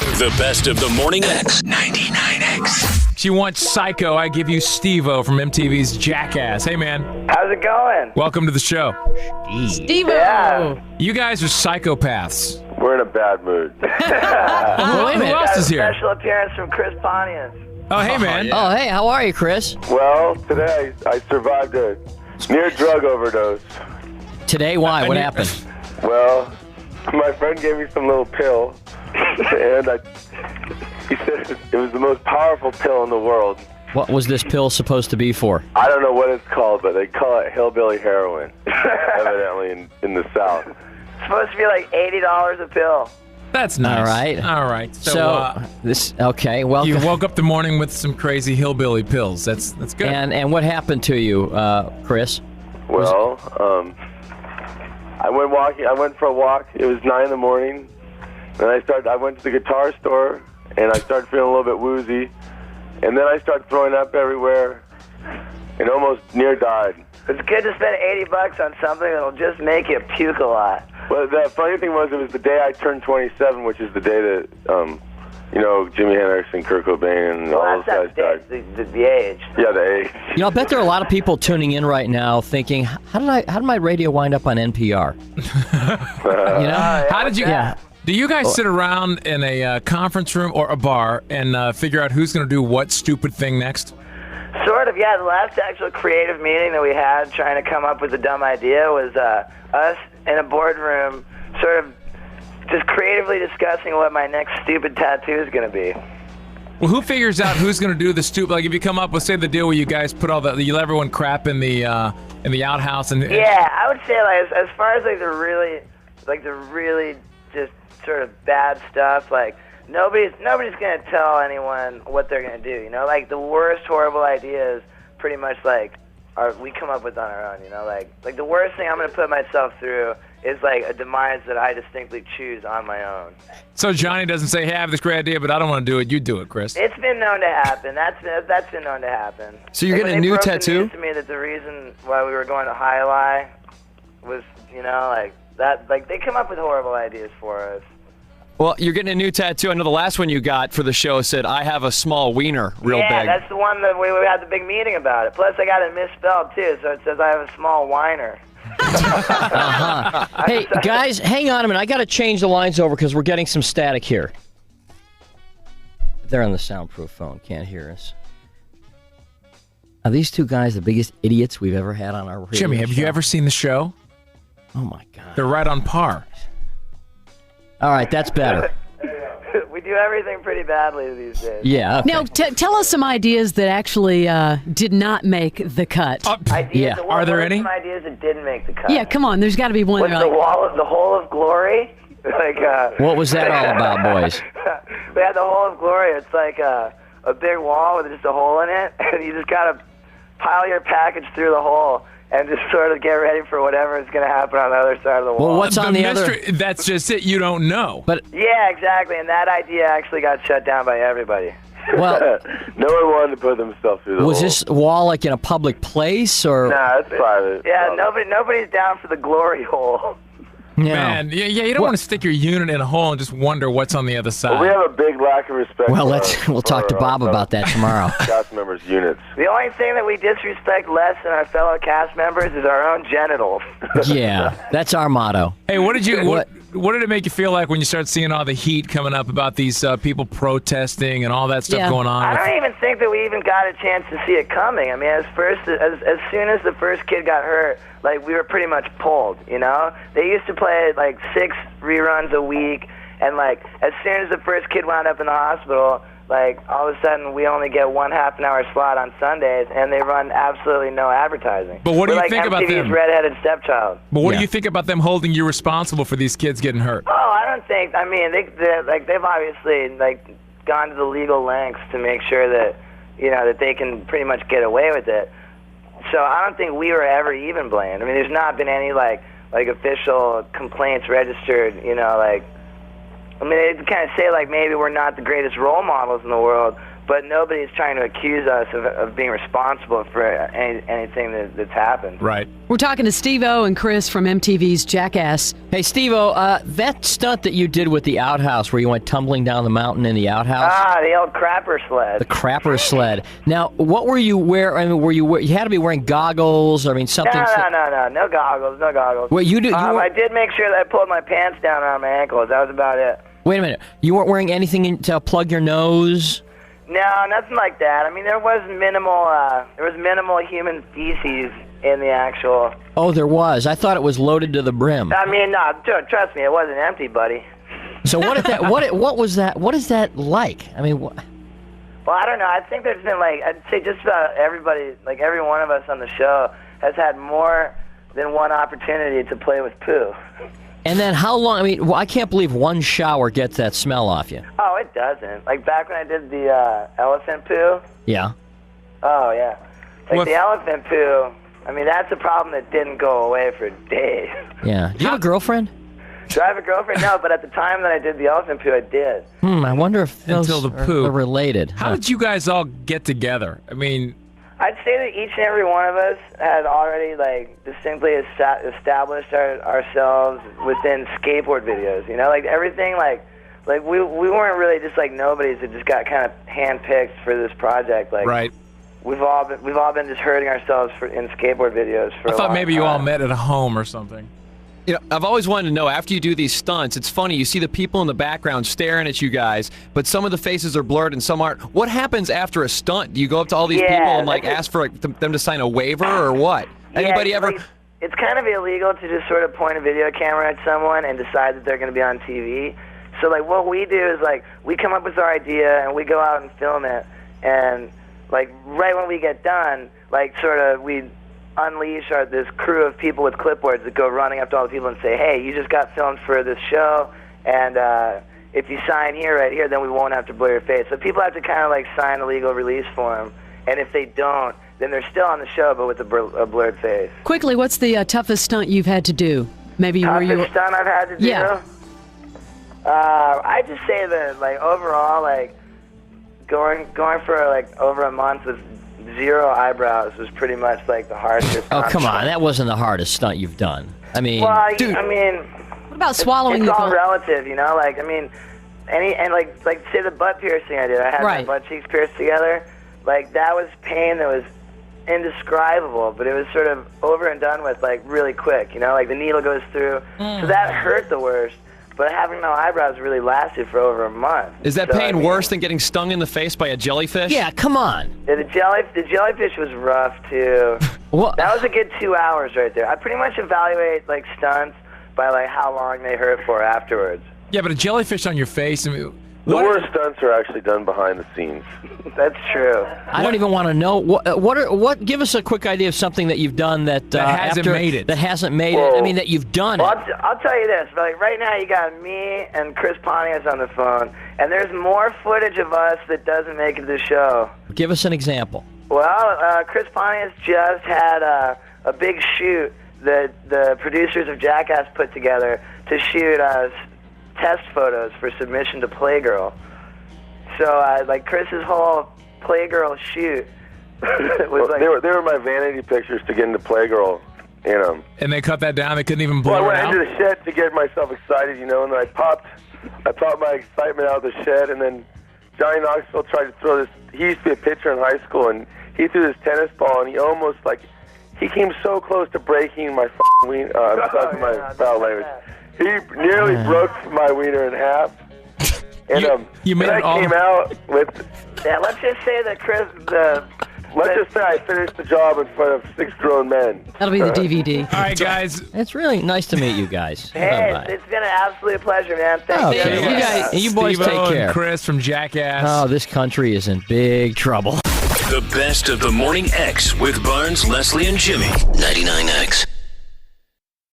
The best of the morning X 99X. If you want Psycho, I give you Steve-O from MTV's Jackass. Hey, man. How's it going? Welcome to the show. Steve-O. Yeah. You guys are psychopaths. We're in a bad mood. Who else is here? Special appearance from Chris Pontius. Oh, hey, man. Oh, hey, how are you, Chris? Well, today I survived a near drug overdose. Today, why? What happened? Well, my friend gave me some little pill, and he said it was the most powerful pill in the world. What was this pill supposed to be for? I don't know what it's called, but they call it hillbilly heroin, evidently in the South. It's supposed to be like $80 a pill. That's nice. All right. All right. Okay, well, You woke up the morning with some crazy hillbilly pills. That's good. and what happened to you, Chris? Well, I went walking. I went for a walk. It was 9 in the morning, and I went to the guitar store, and I started feeling a little bit woozy, and then I started throwing up everywhere, and almost near died. It's good to spend $80 on something that'll just make you puke a lot. Well, the funny thing was, it was the day I turned 27, which is the day that, Jimi Hendrix and Kurt Cobain and all those guys died. The age. Yeah, the age. You know, I bet there are a lot of people tuning in right now thinking, how did my radio wind up on NPR? How did you? Yeah. Do you guys sit around in a conference room or a bar and figure out who's going to do what stupid thing next? Sort of, yeah. The last actual creative meeting that we had trying to come up with a dumb idea was us in a boardroom sort of just creatively discussing what my next stupid tattoo is going to be. Well, who figures out who's going to do the stupid? Like, if you come up with, say, the deal where you guys put you let everyone crap in the outhouse, and yeah, I would say like as far as the really just sort of bad stuff, like nobody's going to tell anyone what they're going to do. You know, like the worst horrible ideas, pretty much we come up with on our own. You know, like the worst thing I'm going to put myself through is like a demise that I distinctly choose on my own. So Johnny doesn't say, "Hey, I have this great idea, but I don't want to do it." You do it, Chris. It's been known to happen. That's been known to happen. So you're getting a new tattoo? They broke the news to me that the reason why we were going to Highlight was, they come up with horrible ideas for us. Well, you're getting a new tattoo. I know the last one you got for the show said, "I have a small wiener," real big. Yeah, that's the one that we had the big meeting about it. Plus, I got it misspelled, too, so it says I have a small whiner. Hey, guys, hang on a minute. I got to change the lines over because we're getting some static here. They're on the soundproof phone. Can't hear us. Are these two guys the biggest idiots we've ever had on our radio Jimmy, have you ever seen the show? Oh, my God. They're right on par. All right, that's better. We do everything pretty badly these days. Yeah. Okay. Now, tell us some ideas that actually did not make the cut. Ideas, Yeah. Are there any? Some ideas that didn't make the cut. Yeah, come on. There's got to be one. What's That the Hole of Glory? What was that all about, boys? We had the Hole of Glory. It's like a big wall with just a hole in it, and you just got to pile your package through the hole and just sort of get ready for whatever is going to happen on the other side of the wall. Well, what's on the other? That's just it. You don't know. But Yeah, exactly. And that idea actually got shut down by everybody. well, No one wanted to put themselves through the was hole. this wall like in a public place or? Nah, it's private. Yeah, nobody's down for the glory hole. No. Man, yeah, you don't want to stick your unit in a hole and just wonder what's on the other side. Well, we have a big lack of respect. Well, for we'll talk to Bob about that tomorrow. Cast members' units. The only thing that we disrespect less than our fellow cast members is our own genitals. Yeah, that's our motto. Hey, what did it make you feel like when you started seeing all the heat coming up about these people protesting and all that stuff going on? I don't even think that we even got a chance to see it coming. I mean, as soon as the first kid got hurt, like we were pretty much pulled, you know? They used to play like 6 reruns a week, and like as soon as the first kid wound up in the hospital, like all of a sudden we only get 1 half-an-hour slot on Sundays, and they run absolutely no advertising. But what do you We're think like about MTV's them? redheaded stepchild. But what do you think about them holding you responsible for these kids getting hurt? Oh, I don't think. I mean, they've obviously gone to the legal lengths to make sure that that they can pretty much get away with it. So I don't think we were ever even blamed. I mean, there's not been any like official complaints registered. I mean, they kind of say like maybe we're not the greatest role models in the world, but nobody's trying to accuse us of being responsible for anything that's happened. Right. We're talking to Steve-O and Chris from MTV's Jackass. Hey, Steve-O, that stunt that you did with the outhouse where you went tumbling down the mountain in the outhouse. The old crapper sled. The crapper sled. Now, what were you wearing? I mean, you had to be wearing goggles. I mean, something. No goggles. Well, you did. I did make sure that I pulled my pants down around my ankles. That was about it. Wait a minute. You weren't wearing anything to plug your nose? No, nothing like that. I mean, there was minimal human feces in the actual. Oh, there was. I thought it was loaded to the brim. I mean, no, trust me, it wasn't empty, buddy. So what was that? What is that like? I mean, Well, I don't know. I think there's been I'd say just about everybody, every one of us on the show has had more than one opportunity to play with poo. And then how long? I mean, I can't believe one shower gets that smell off you. Oh, it doesn't. Like back when I did the elephant poo. Yeah. Oh, yeah. The elephant poo, I mean, that's a problem that didn't go away for days. Yeah. Do you have a girlfriend? Do I have a girlfriend? No, but at the time that I did the elephant poo, I did. I wonder if those Until the poo. are related. How did you guys all get together? I mean, I'd say that each and every one of us had already distinctly established ourselves within skateboard videos. You know, everything we weren't really just nobodies that just got kind of handpicked for this project. right. We've all been just hurting ourselves in skateboard videos for. I thought maybe you all met at a home or something. You know, I've always wanted to know, after you do these stunts, it's funny, you see the people in the background staring at you guys, but some of the faces are blurred and some aren't. What happens after a stunt? Do you go up to all these people and ask for them to sign a waiver or what? Anybody ever? It's kind of illegal to just sort of point a video camera at someone and decide that they're going to be on TV. So what we do is we come up with our idea and we go out and film it, and right when we get done, we unleash this crew of people with clipboards that go running up to all the people and say, hey, you just got filmed for this show, and if you sign right here, then we won't have to blur your face. So people have to kind of sign a legal release form, and if they don't, then they're still on the show, but with a blurred face. Quickly, what's the toughest stunt you've had to do? Maybe toughest stunt I've had to do? Yeah. I'd just say that, overall, going for, over a month with 0 eyebrows was pretty much the hardest. Oh, come on. That wasn't the hardest stunt you've done. I mean, dude. What about swallowing? It's all relative, you know? Say the butt piercing I did. I had my butt cheeks pierced together. That was pain that was indescribable, but it was sort of over and done with, really quick, you know? The needle goes through. So that hurt the worst. But having no eyebrows really lasted for over a month. Is that pain worse than getting stung in the face by a jellyfish? Yeah, come on. Yeah, the jellyfish was rough, too. That was a good 2 hours right there. I pretty much evaluate, stunts by, how long they hurt for afterwards. Yeah, but a jellyfish on your face, I mean... The worst stunts are actually done behind the scenes. That's true. I don't even want to know what. Give us a quick idea of something that you've done that hasn't made it. That hasn't made it. I mean, that you've done it. I'll tell you this. Right now, you got me and Chris Pontius on the phone, and there's more footage of us that doesn't make it to the show. Give us an example. Well, Chris Pontius just had a big shoot that the producers of Jackass put together to shoot test photos for submission to Playgirl. So, Chris's whole Playgirl shoot was they were my vanity pictures to get into Playgirl, you know. And they cut that down? They couldn't even blur it out? I went into the shed to get myself excited, you know, and then I popped my excitement out of the shed, and then Johnny Knoxville tried to throw this. He used to be a pitcher in high school, and he threw this tennis ball, and he almost, he came so close to breaking my f***ing wiener. My foul language. He nearly broke my wiener in half. And you made I came out with... Yeah, let's just say that Let's just say I finished the job in front of 6 grown men. That'll be the DVD. All right, guys. It's really nice to meet you guys. Hey, Bye-bye. it's been an absolute pleasure, man. Thank you. Okay. You boys Steve-O take care. And Chris from Jackass. Oh, this country is in big trouble. The best of the Morning X with Barnes, Leslie, and Jimmy. 99X.